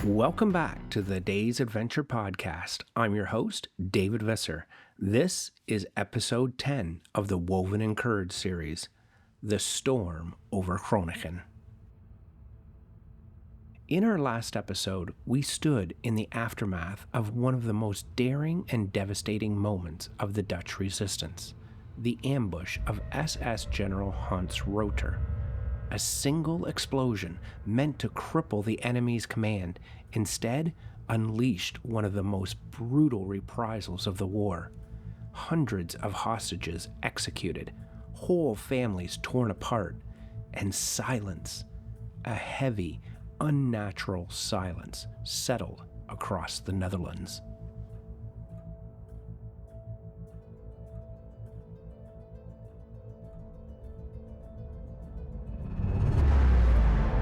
Welcome back to the Day's Adventure Podcast. I'm your host, David Visser. This is episode 10 of the Woven and Curd series, The Storm over Groningen. In our last episode, we stood in the aftermath of one of the most daring and devastating moments of the Dutch resistance, the ambush of SS General Hans Rother. A single explosion meant to cripple the enemy's command instead unleashed one of the most brutal reprisals of the war. Hundreds of hostages executed, whole families torn apart, and silence, a heavy, unnatural silence, settled across the Netherlands.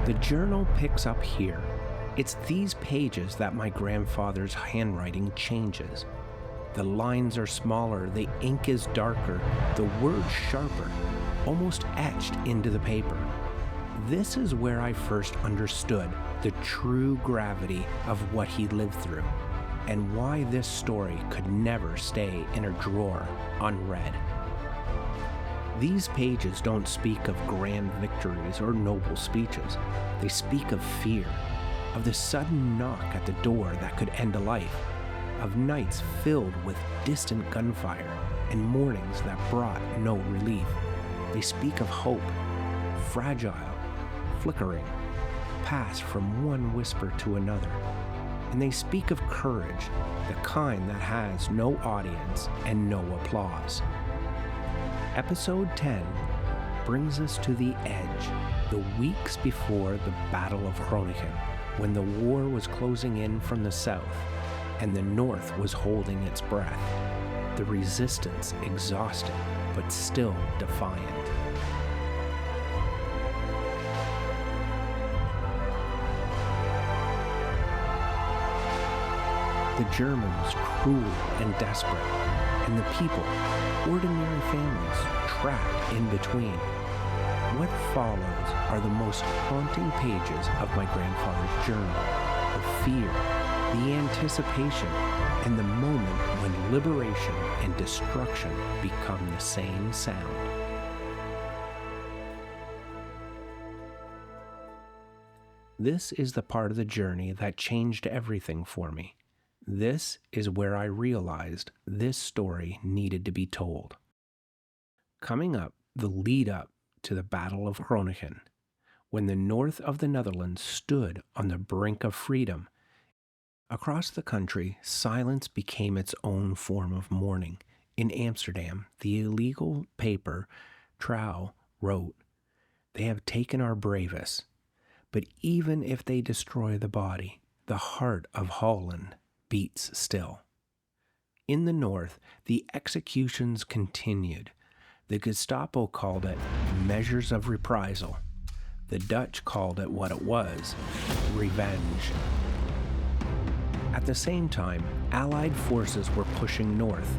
The journal picks up here. It's these pages that my grandfather's handwriting changes. The lines are smaller, the ink is darker, the words sharper, almost etched into the paper. This is where I first understood the true gravity of what he lived through, and why this story could never stay in a drawer unread. These pages don't speak of grand victories or noble speeches. They speak of fear, of the sudden knock at the door that could end a life, of nights filled with distant gunfire and mornings that brought no relief. They speak of hope, fragile, flickering, passed from one whisper to another. And they speak of courage, the kind that has no audience and no applause. Episode 10 brings us to the edge, the weeks before the Battle of Groningen, when the war was closing in from the south and the north was holding its breath, the resistance exhausted but still defiant. The Germans cruel and desperate, and the people, ordinary families, trapped in between. What follows are the most haunting pages of my grandfather's journal, the fear, the anticipation, and the moment when liberation and destruction become the same sound. This is the part of the journey that changed everything for me. This is where I realized this story needed to be told. Coming up, the lead up to the Battle of Groningen, when the north of the Netherlands stood on the brink of freedom. Across the country, silence became its own form of mourning. In Amsterdam, the illegal paper Trouw wrote, "They have taken our bravest, but even if they destroy the body, the heart of Holland beats still." In the north, the executions continued. The Gestapo called it measures of reprisal. The Dutch called it what it was, revenge. At the same time, Allied forces were pushing north.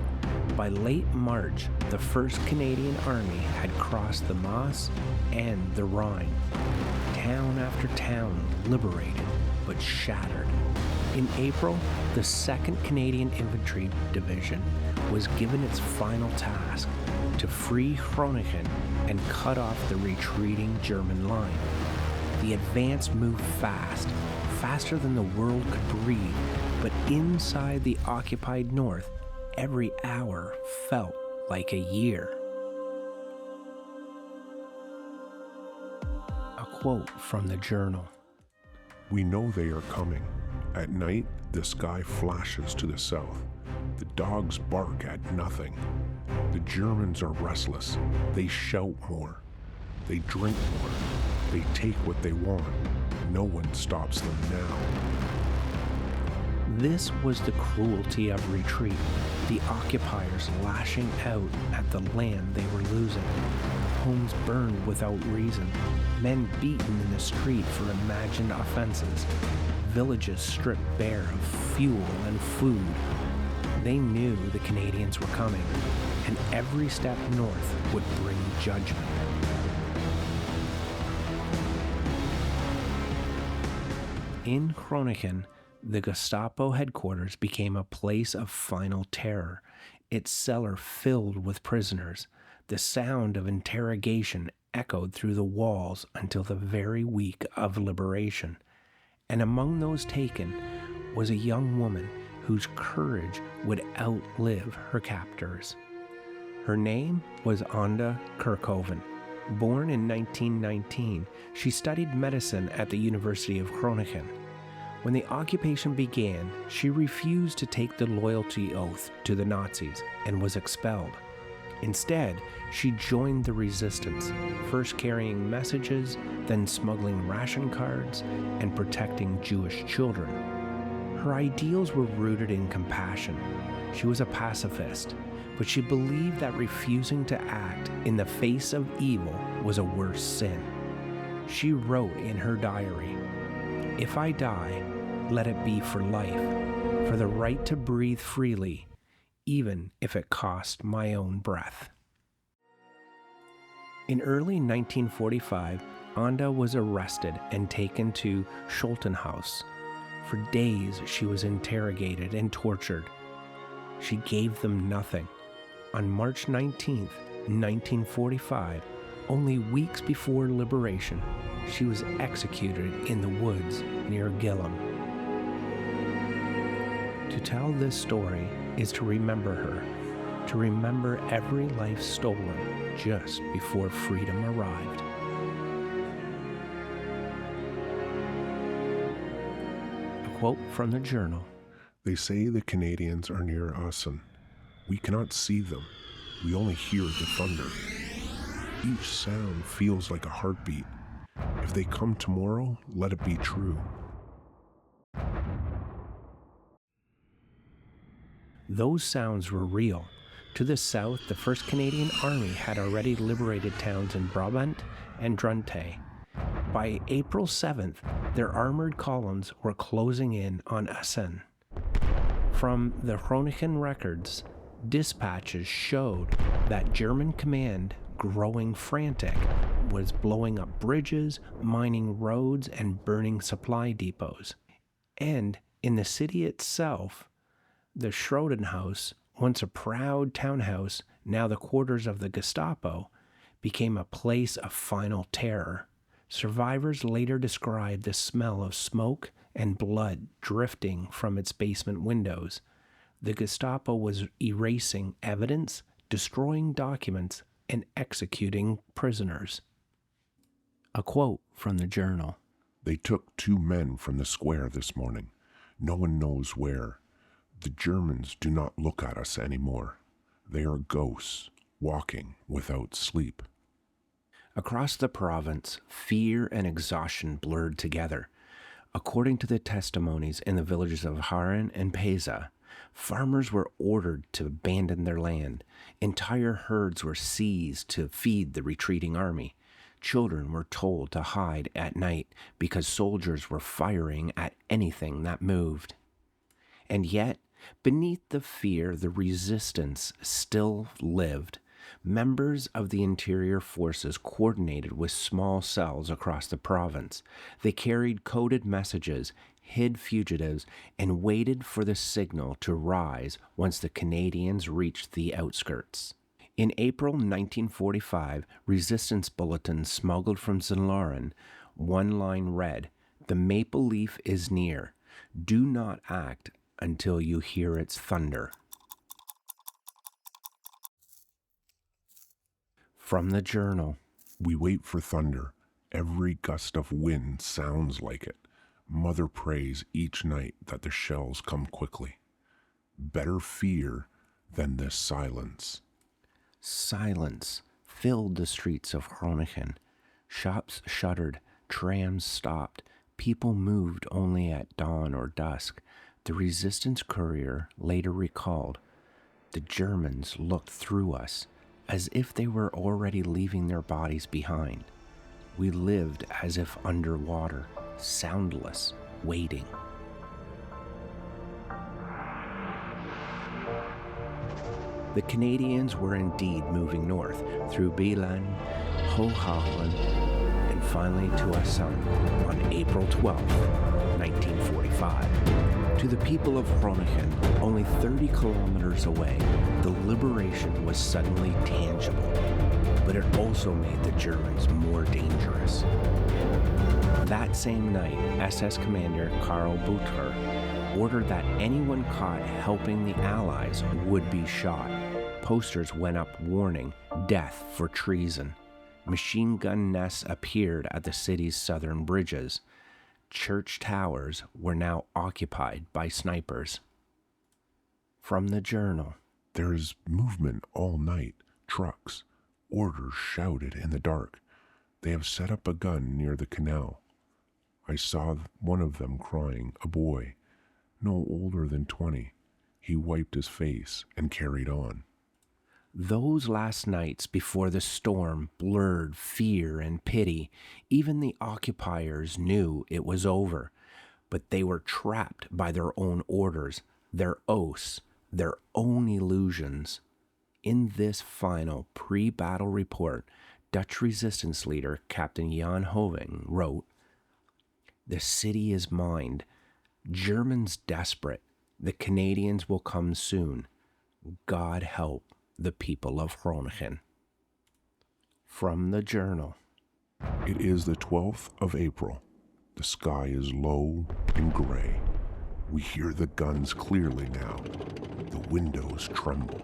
By late March, the 1st Canadian Army had crossed the Maas and the Rhine. Town after town liberated, but shattered. In April, the 2nd Canadian Infantry Division was given its final task, to free Groningen and cut off the retreating German line. The advance moved fast, faster than the world could breathe, but inside the occupied north, every hour felt like a year. A quote from the journal. "We know they are coming. At night, the sky flashes to the south. The dogs bark at nothing. The Germans are restless. They shout more. They drink more. They take what they want. No one stops them now." This was the cruelty of retreat, the occupiers lashing out at the land they were losing. Homes burned without reason, men beaten in the street for imagined offenses, villages stripped bare of fuel and food. They knew the Canadians were coming, and every step north would bring judgment. In Groningen, the Gestapo headquarters became a place of final terror, its cellar filled with prisoners. The sound of interrogation echoed through the walls until the very week of liberation. And among those taken was a young woman whose courage would outlive her captors. Her name was Anda Kerkhoven. Born in 1919, she studied medicine at the University of Groningen. When the occupation began, she refused to take the loyalty oath to the Nazis and was expelled. Instead, she joined the resistance, first carrying messages, then smuggling ration cards, and protecting Jewish children. Her ideals were rooted in compassion. She was a pacifist, but she believed that refusing to act in the face of evil was a worse sin. She wrote in her diary, "If I die, let it be for life, for the right to breathe freely, even if it cost my own breath." In early 1945, Anda was arrested and taken to Scholtenhaus. For days, she was interrogated and tortured. She gave them nothing. On March 19, 1945, only weeks before liberation, she was executed in the woods near Gillam. To tell this story is to remember her, to remember every life stolen just before freedom arrived. A quote from the journal. They say the Canadians are near us and we cannot see them. We only hear the thunder. Each sound feels like a heartbeat. If they come tomorrow, let it be true. Those sounds were real. To the south, the 1st Canadian Army had already liberated towns in Brabant and Drenthe. By April 7th, their armored columns were closing in on Essen. From the Groningen records, dispatches showed that German command, growing frantic, was blowing up bridges, mining roads, and burning supply depots. And in the city itself, the Schrodenhaus, once a proud townhouse, now the quarters of the Gestapo, became a place of final terror. Survivors later described the smell of smoke and blood drifting from its basement windows. The Gestapo was erasing evidence, destroying documents, and executing prisoners. A quote from the journal. They took 2 men from the square this morning. No one knows where. The Germans do not look at us anymore. They are ghosts, walking without sleep. Across the province, fear and exhaustion blurred together. According to the testimonies in the villages of Haren and Peza, farmers were ordered to abandon their land. Entire herds were seized to feed the retreating army. Children were told to hide at night because soldiers were firing at anything that moved. And yet, beneath the fear, the resistance still lived. Members of the interior forces coordinated with small cells across the province. They carried coded messages, hid fugitives, and waited for the signal to rise once the Canadians reached the outskirts. In April 1945, resistance bulletins smuggled from Zlaren, one line read, "The maple leaf is near. Do not act until you hear its thunder." From the journal. We wait for thunder. Every gust of wind sounds like it. Mother prays each night that the shells come quickly. Better fear than this silence. Silence filled the streets of Groningen. Shops shuttered, trams stopped, people moved only at dawn or dusk. The resistance courier later recalled, "The Germans looked through us, as if they were already leaving their bodies behind. We lived as if underwater, soundless, waiting." The Canadians were indeed moving north through Beelen, Hooghaven, and finally to Essen on April 12, 1945. To the people of Groningen, only 30 kilometers away, the liberation was suddenly tangible, but it also made the Germans more dangerous. That same night, SS Commander Karl Butcher ordered that anyone caught helping the Allies would be shot. Posters went up warning death for treason. Machine gun nests appeared at the city's southern bridges. Church towers were now occupied by snipers. From the Journal. There's movement all night. Trucks. Orders shouted in the dark. They have set up a gun near the canal. I saw one of them crying, a boy, no older than 20. He wiped his face and carried on. Those last nights before the storm blurred fear and pity. Even the occupiers knew it was over, but they were trapped by their own orders, their oaths, their own illusions. In this final pre-battle report, Dutch resistance leader Captain Jan Hoving wrote, "The city is mined. Germans desperate. The Canadians will come soon. God help the people of Groningen." From the Journal. It is the 12th of April. The sky is low and gray. We hear the guns clearly now. The windows tremble.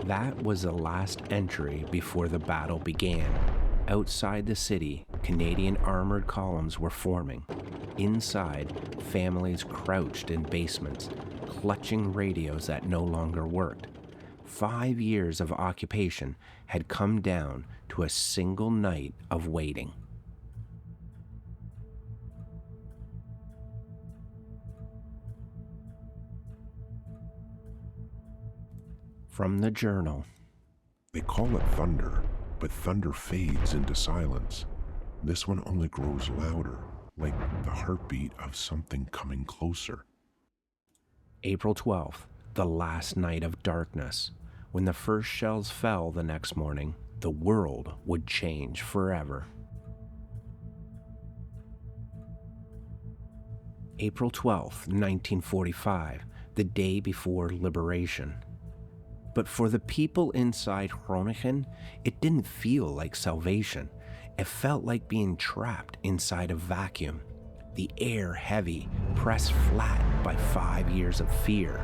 That was the last entry before the battle began. Outside the city, Canadian armored columns were forming. Inside, families crouched in basements, clutching radios that no longer worked. 5 years of occupation had come down to a single night of waiting. From the Journal. They call it thunder, but thunder fades into silence. This one only grows louder, like the heartbeat of something coming closer. April 12th, the last night of darkness. When the first shells fell the next morning, the world would change forever. April 12th, 1945, the day before liberation. But for the people inside Groningen, it didn't feel like salvation. It felt like being trapped inside a vacuum. The air heavy, pressed flat by 5 years of fear.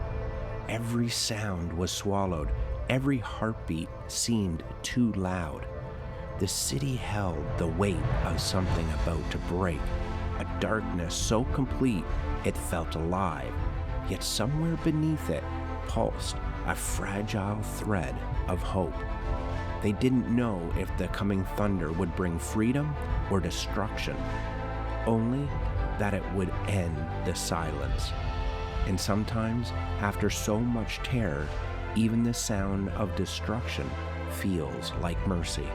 Every sound was swallowed. Every heartbeat seemed too loud. The city held the weight of something about to break. A darkness so complete it felt alive. Yet somewhere beneath it pulsed a fragile thread of hope. They didn't know if the coming thunder would bring freedom or destruction, only that it would end the silence. And sometimes, after so much terror, even the sound of destruction feels like mercy.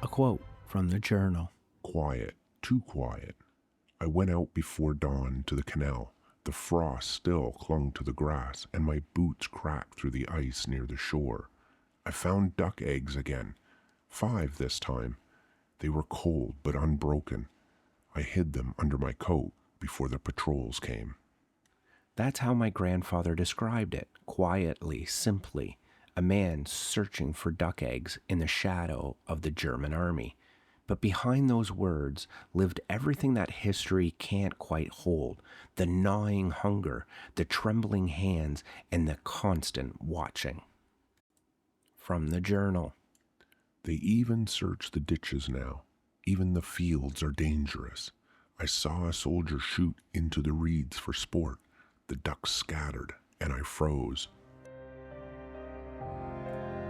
A quote from the Journal. Quiet, too quiet. I went out before dawn to the canal. The frost still clung to the grass, and my boots cracked through the ice near the shore. I found duck eggs again, 5 this time. They were cold but unbroken. I hid them under my coat before the patrols came. That's how my grandfather described it, quietly, simply. A man searching for duck eggs in the shadow of the German army. But behind those words lived everything that history can't quite hold, the gnawing hunger, the trembling hands, and the constant watching. From the Journal. They even search the ditches now. Even the fields are dangerous. I saw a soldier shoot into the reeds for sport. The ducks scattered, and I froze.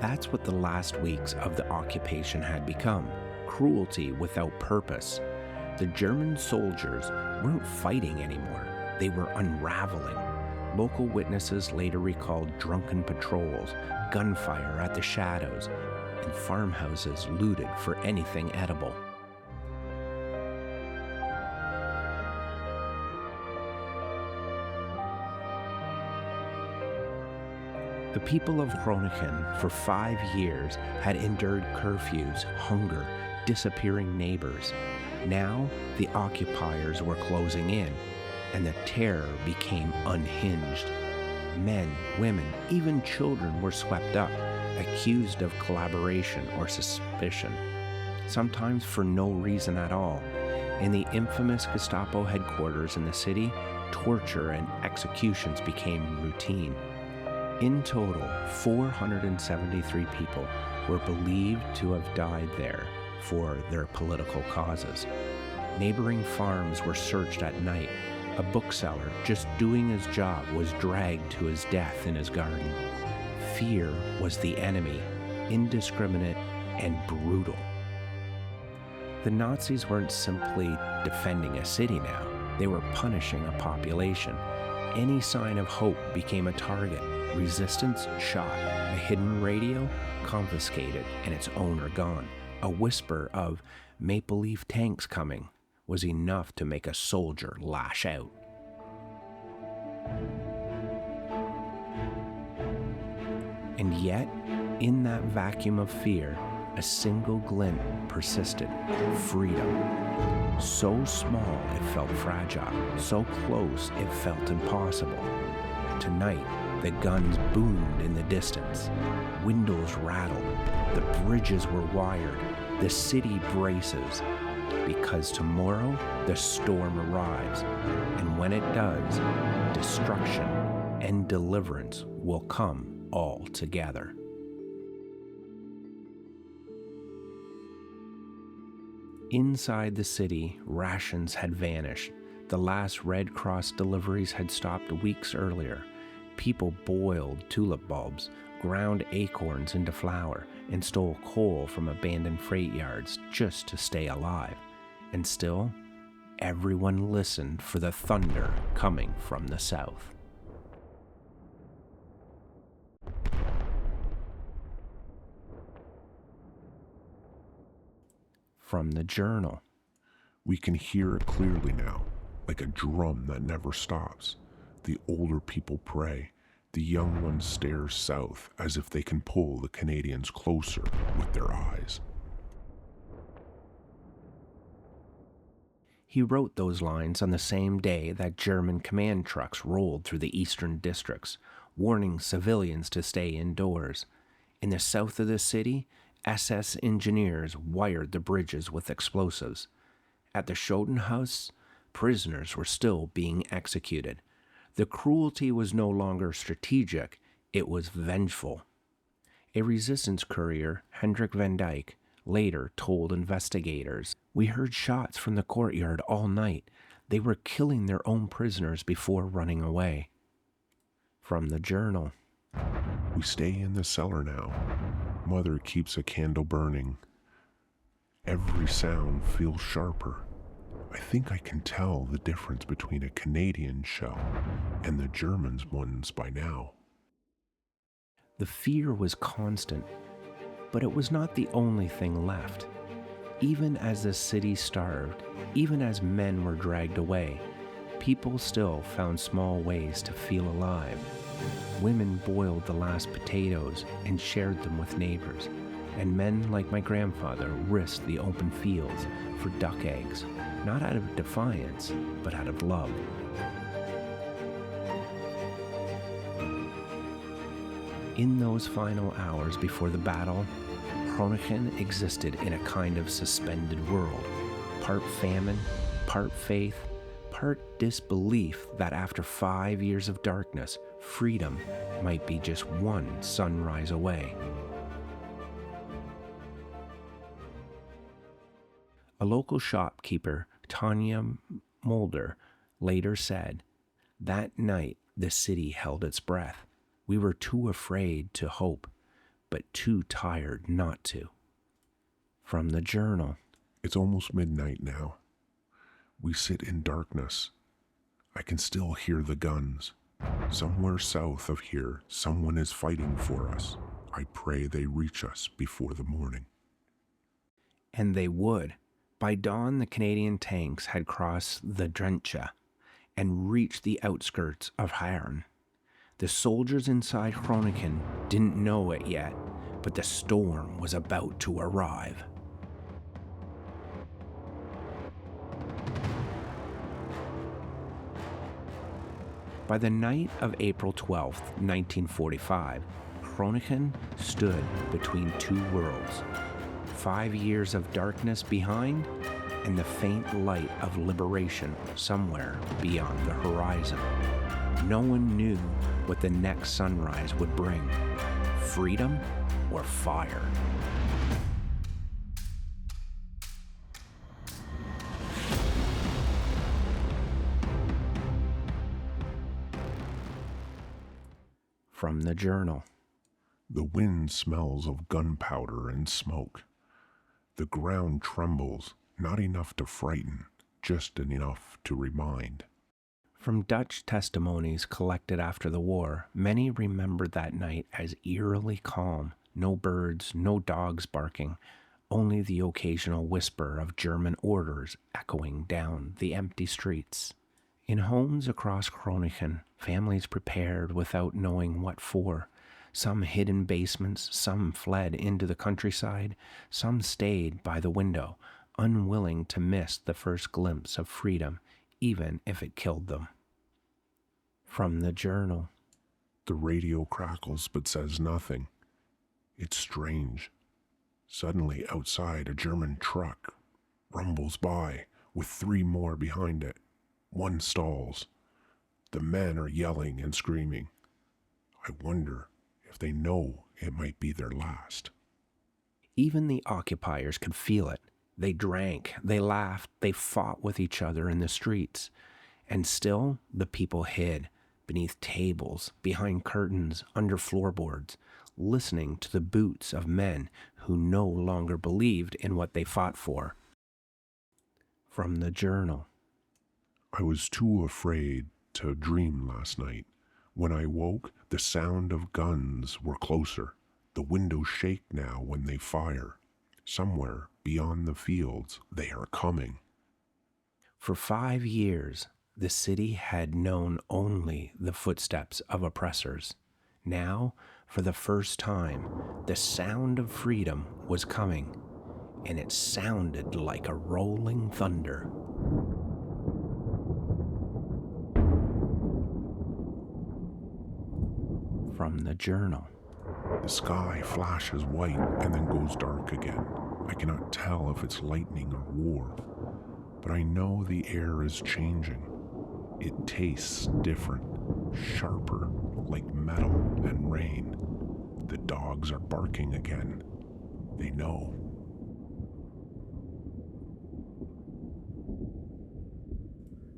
That's what the last weeks of the occupation had become. Cruelty without purpose. The German soldiers weren't fighting anymore. They were unraveling. Local witnesses later recalled drunken patrols, gunfire at the shadows, and farmhouses looted for anything edible. people of Groningen for 5 years had endured curfews, hunger, disappearing neighbors. Now the occupiers were closing in, and the terror became unhinged. Men, women, even children were swept up, accused of collaboration or suspicion, sometimes for no reason at all. In the infamous Gestapo headquarters in the city, torture and executions became routine. In total, 473 people were believed to have died there for their political causes. Neighboring farms were searched at night. A bookseller, just doing his job, was dragged to his death in his garden. Fear was the enemy, indiscriminate and brutal. The Nazis weren't simply defending a city now, they were punishing a population. Any sign of hope became a target. Resistance shot, a hidden radio confiscated and its owner gone. A whisper of maple leaf tanks coming was enough to make a soldier lash out. And yet, in that vacuum of fear, a single glint persisted: freedom. So small it felt fragile, so close it felt impossible. Tonight, the guns boomed in the distance. Windows rattled. The bridges were wired. The city braces. Because tomorrow, the storm arrives. And when it does, destruction and deliverance will come all together. Inside the city, rations had vanished. The last Red Cross deliveries had stopped weeks earlier. People boiled tulip bulbs, ground acorns into flour, and stole coal from abandoned freight yards just to stay alive. And still, everyone listened for the thunder coming from the south. From the journal. We can hear it clearly now, like a drum that never stops. The older people pray. The young ones stare south as if they can pull the Canadians closer with their eyes. He wrote those lines on the same day that German command trucks rolled through the eastern districts, warning civilians to stay indoors. In the south of the city, SS engineers wired the bridges with explosives. At the Schotenhaus, prisoners were still being executed. The cruelty was no longer strategic, it was vengeful. A resistance courier, Hendrik van Dyck, later told investigators, "We heard shots from the courtyard all night. They were killing their own prisoners before running away." From the journal. We stay in the cellar now. Mother keeps a candle burning. Every sound feels sharper. I think I can tell the difference between a Canadian shell and the Germans' ones by now. The fear was constant, but it was not the only thing left. Even as the city starved, even as men were dragged away, people still found small ways to feel alive. Women boiled the last potatoes and shared them with neighbors, and men like my grandfather risked the open fields for duck eggs, not out of defiance, but out of love. In those final hours before the battle, Groningen existed in a kind of suspended world, part famine, part faith, part disbelief that after 5 years of darkness, freedom might be just one sunrise away. A local shopkeeper, Tanya Mulder, later said, "That night the city held its breath. We were too afraid to hope, but too tired not to." From the journal. It's almost midnight now. We sit in darkness. I can still hear the guns. Somewhere south of here, someone is fighting for us. I pray they reach us before the morning. And they would. By dawn, the Canadian tanks had crossed the Drenthe and reached the outskirts of Harrowing. The soldiers inside Groningen didn't know it yet, but the storm was about to arrive. By the night of April 12, 1945, Groningen stood between two worlds. 5 years of darkness behind, and the faint light of liberation somewhere beyond the horizon. No one knew what the next sunrise would bring, freedom or fire. From the journal. The wind smells of gunpowder and smoke. The ground trembles, not enough to frighten, just enough to remind. From Dutch testimonies collected after the war, many remembered that night as eerily calm. No birds, no dogs barking, only the occasional whisper of German orders echoing down the empty streets. In homes across Groningen, families prepared without knowing what for. Some hid in basements, some fled into the countryside, some stayed by the window, unwilling to miss the first glimpse of freedom, even if it killed them. From the journal. The radio crackles but says nothing. It's strange. Suddenly outside, a German truck rumbles by with 3 more behind it. One stalls. The men are yelling and screaming. I wonder if they know it might be their last. Even the occupiers could feel it. They drank, they laughed, they fought with each other in the streets. And still, the people hid, beneath tables, behind curtains, under floorboards, listening to the boots of men who no longer believed in what they fought for. From the journal. I was too afraid to dream last night. When I woke, the sound of guns were closer. The windows shake now when they fire. Somewhere beyond the fields, they are coming. For 5 years, the city had known only the footsteps of oppressors. Now, for the first time, the sound of freedom was coming, and it sounded like a rolling thunder. From the journal. The sky flashes white and then goes dark again. I cannot tell if it's lightning or war, but I know the air is changing. It tastes different, sharper, like metal and rain. The dogs are barking again. They know.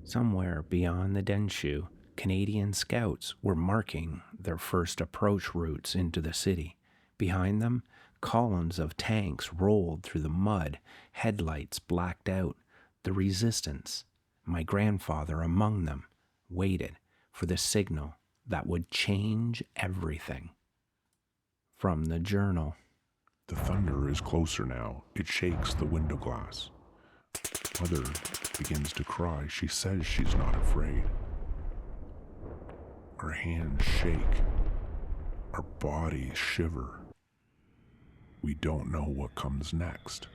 Somewhere beyond the Denshu, Canadian scouts were marking their first approach routes into the city. Behind them, columns of tanks rolled through the mud, headlights blacked out. The resistance, my grandfather among them, waited for the signal that would change everything. From the journal. The thunder is closer now. It shakes the window glass. Mother begins to cry. She says she's not afraid. Our hands shake. Our bodies shiver. We don't know what comes next.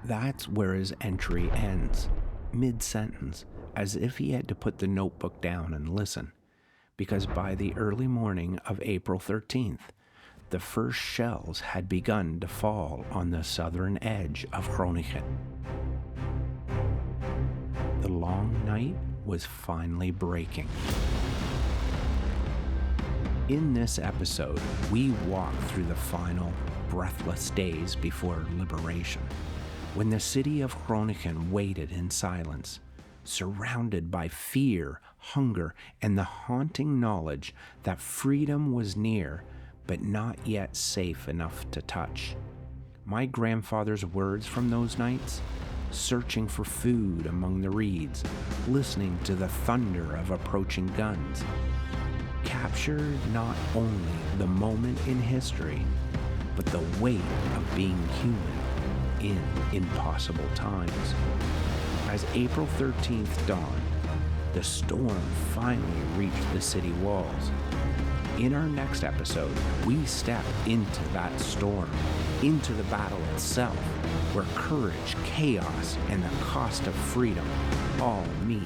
That's where his entry ends, mid-sentence, as if he had to put the notebook down and listen, because by the early morning of April 13th, the first shells had begun to fall on the southern edge of Groningen. The long night was finally breaking. In this episode, we walk through the final, breathless days before liberation, when the city of Groningen waited in silence, surrounded by fear, hunger, and the haunting knowledge that freedom was near, but not yet safe enough to touch. My grandfather's words from those nights, searching for food among the reeds, listening to the thunder of approaching guns, captured not only the moment in history, but the weight of being human in impossible times. as April 13th dawned, the storm finally reached the city walls. In our next episode, we step into that storm, into the battle itself, where courage, chaos, and the cost of freedom all meet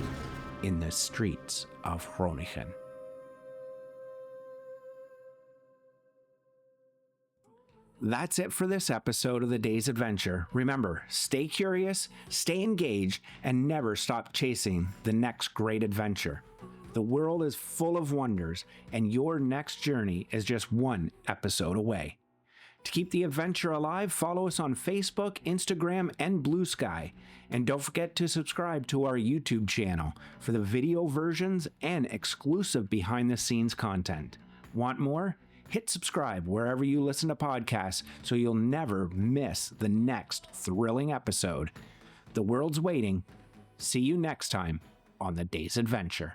in the streets of Groningen. That's it for this episode of The Day's Adventure. Remember, stay curious, stay engaged, and never stop chasing the next great adventure. The world is full of wonders, and your next journey is just one episode away. To keep the adventure alive, follow us on Facebook, Instagram, and Blue Sky. And don't forget to subscribe to our YouTube channel for the video versions and exclusive behind-the-scenes content. Want more? Hit subscribe wherever you listen to podcasts so you'll never miss the next thrilling episode. The world's waiting. See you next time on The Day's Adventure.